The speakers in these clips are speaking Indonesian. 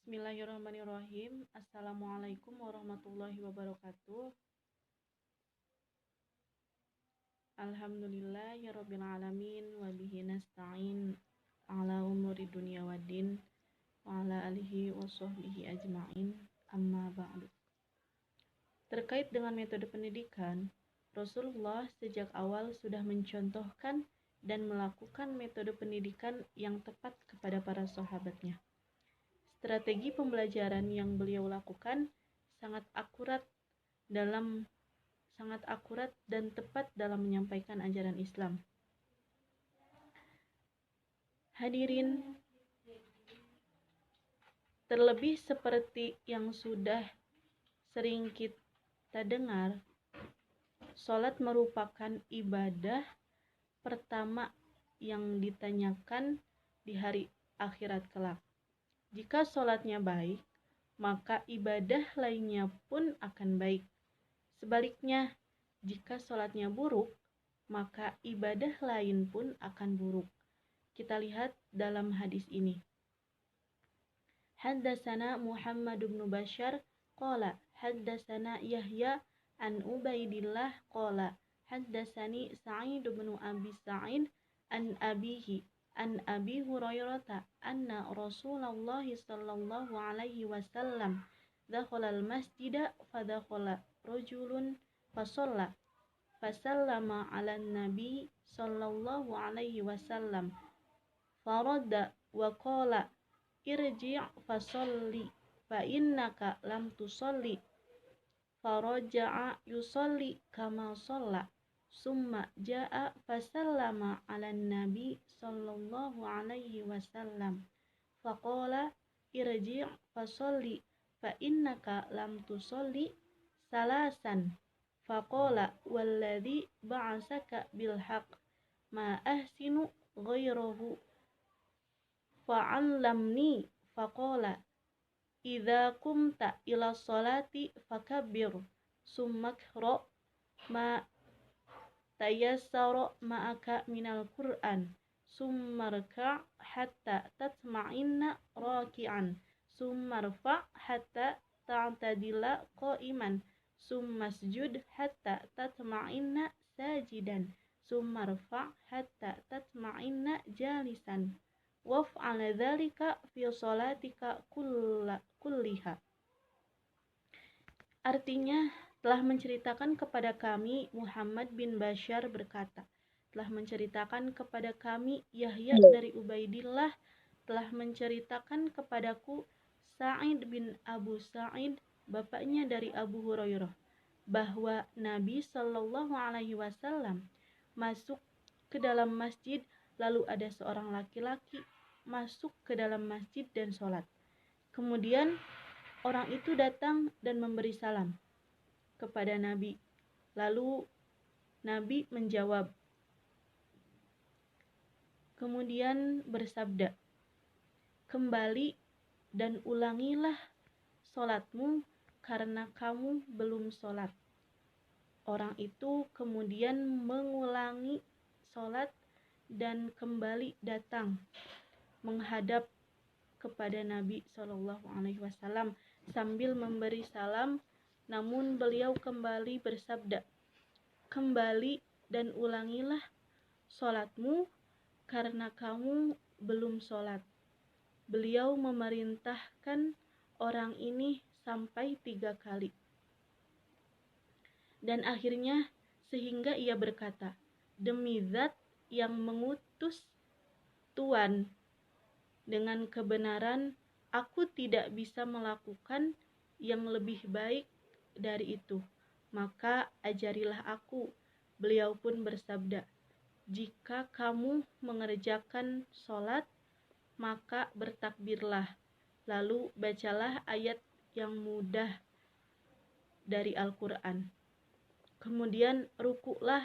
Bismillahirrahmanirrahim. Assalamualaikum warahmatullahi wabarakatuh. Alhamdulillahirabbil alamin wa bihi nasta'in ala umuri dunya waddin wa ala alihi wa sahbihi ajma'in. Amma ba'du. Terkait dengan metode pendidikan, Rasulullah sejak awal sudah mencontohkan dan melakukan metode pendidikan yang tepat kepada para sahabatnya. Strategi pembelajaran yang beliau lakukan sangat akurat dan tepat dalam menyampaikan ajaran Islam. Hadirin, terlebih seperti yang sudah sering kita dengar, sholat merupakan ibadah pertama yang ditanyakan di hari akhirat kelak. Jika sholatnya baik, maka ibadah lainnya pun akan baik. Sebaliknya, jika sholatnya buruk, maka ibadah lain pun akan buruk. Kita lihat dalam hadis ini. Haddatsana Muhammad bin Bashar qala haddatsana Yahya an Ubaidillah qala haddatsani Sa'id bin Abi Sa'id an abihi an Abi Hurairah anna Rasulullah sallallahu alaihi wasallam dakhala al-masjida fadakhala rajulun fasalla fasallama 'ala an-nabi sallallahu alaihi wasallam faradda wa qala irji' fasalli fa innaka lam tusalli faraja'a yusalli kama shalla summa ja'a fasallama 'alan nabi sallallahu alaihi wasallam faqala irji' fasalli fa innaka lam tusalli salasan faqala walladhi ba'asaka bil haqq ma ahsinu ghairahu fa'allamni faqala idza qumta ila sholati fakabbir summa qra ma tayassara ma'aka minal Qur'an summa rka' hatta tatma'inna raki'an summa rfa' hatta ta'tadila qa'iman summa sujud hatta tatma'inna sajidan summa rfa' hatta tatma'inna jalisan waf'al dzalika fi sholatika kulliha. Artinya, telah menceritakan kepada kami Muhammad bin Bashar berkata, telah menceritakan kepada kami Yahya dari Ubaidillah, telah menceritakan kepadaku Sa'id bin Abu Sa'id, bapaknya dari Abu Hurairah, bahwa Nabi Shallallahu alaihi wasallam masuk ke dalam masjid, lalu ada seorang laki-laki masuk ke dalam masjid dan sholat. Kemudian orang itu datang dan memberi salam kepada Nabi. Lalu Nabi menjawab, kemudian bersabda, kembali dan ulangilah sholatmu karena kamu belum sholat. Orang itu kemudian mengulangi sholat dan kembali datang menghadap kepada Nabi Shallallahu alaihi wasallam sambil memberi salam, namun beliau kembali bersabda, kembali dan ulangilah sholatmu karena kamu belum sholat. Beliau memerintahkan orang ini sampai 3 kali. Dan akhirnya sehingga ia berkata, demi zat yang mengutus Tuhan dengan kebenaran, aku tidak bisa melakukan yang lebih baik dari itu. Maka ajarilah aku. Beliau pun bersabda, jika kamu mengerjakan sholat, maka bertakbirlah. Lalu bacalah ayat yang mudah dari Al-Quran. Kemudian rukuklah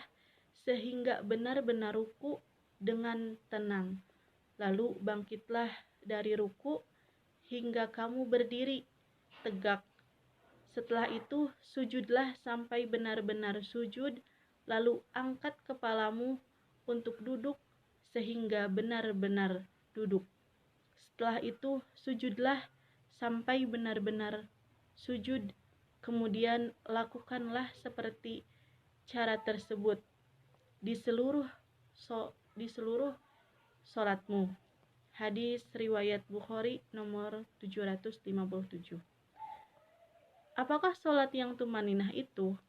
sehingga benar-benar ruku dengan tenang. Lalu bangkitlah dari ruku hingga kamu berdiri tegak. Setelah itu sujudlah sampai benar-benar sujud, lalu angkat kepalamu untuk duduk sehingga benar-benar duduk. Setelah itu sujudlah sampai benar-benar sujud. Kemudian lakukanlah seperti cara tersebut di seluruh sholatmu. Hadis riwayat Bukhari nomor 757. Apakah sholat yang tumaninah itu?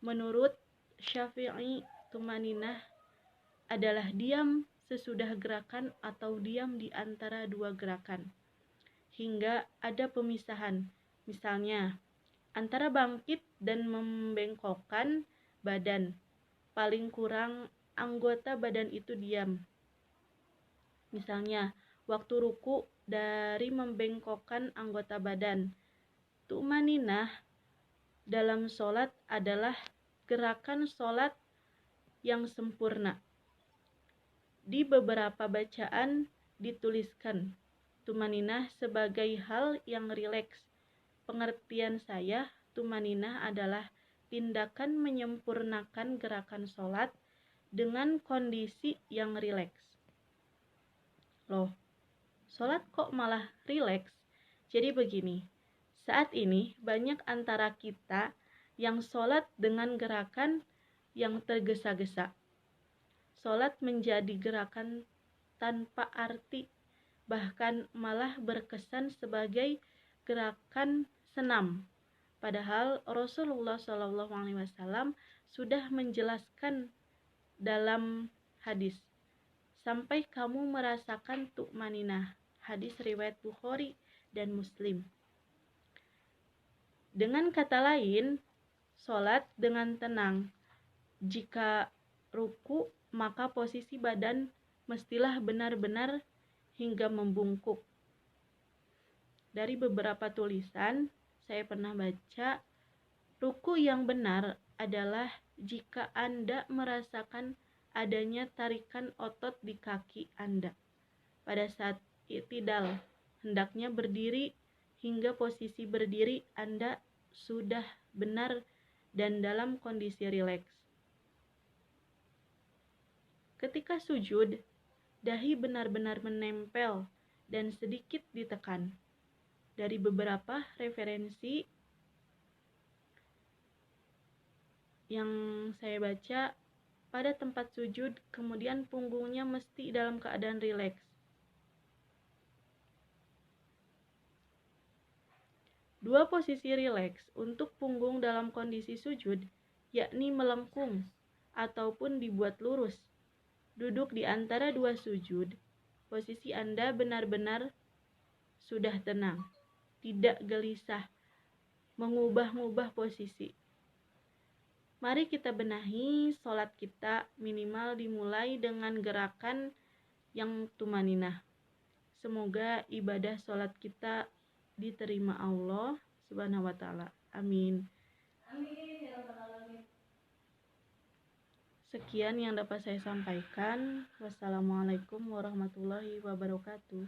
Menurut Syafi'i, tumaninah adalah diam sesudah gerakan atau diam di antara dua gerakan hingga ada pemisahan, misalnya antara bangkit dan membengkokkan badan. Paling kurang anggota badan itu diam. Misalnya waktu ruku dari membengkokkan anggota badan. Tumaninah dalam sholat adalah gerakan sholat yang sempurna. Di beberapa bacaan dituliskan tumaninah sebagai hal yang rileks. Pengertian saya, tumaninah adalah tindakan menyempurnakan gerakan sholat dengan kondisi yang rileks. Loh, sholat kok malah rileks? Jadi begini, saat ini banyak antara kita yang sholat dengan gerakan yang tergesa-gesa. Sholat menjadi gerakan tanpa arti, bahkan malah berkesan sebagai gerakan senam. Padahal Rasulullah SAW sudah menjelaskan dalam hadis, sampai kamu merasakan tu'maninah. Hadis riwayat Bukhari dan Muslim. Dengan kata lain, sholat dengan tenang. Jika ruku, maka posisi badan mestilah benar-benar hingga membungkuk. Dari beberapa tulisan, saya pernah baca, ruku yang benar adalah jika Anda merasakan adanya tarikan otot di kaki Anda. Pada saat i'tidal, hendaknya berdiri hingga posisi berdiri Anda sudah benar dan dalam kondisi rileks. Ketika sujud, dahi benar-benar menempel dan sedikit ditekan. Dari beberapa referensi yang saya baca, pada tempat sujud, kemudian punggungnya mesti dalam keadaan rileks. Dua posisi rileks untuk punggung dalam kondisi sujud, yakni melengkung ataupun dibuat lurus. Duduk di antara dua sujud, posisi Anda benar-benar sudah tenang, tidak gelisah, mengubah-ubah posisi. Mari kita benahi sholat kita, minimal dimulai dengan gerakan yang tumaninah. Semoga ibadah sholat kita diterima Allah Subhanahu wa ta'ala. Amin. Sekian yang dapat saya sampaikan. Wassalamualaikum warahmatullahi wabarakatuh.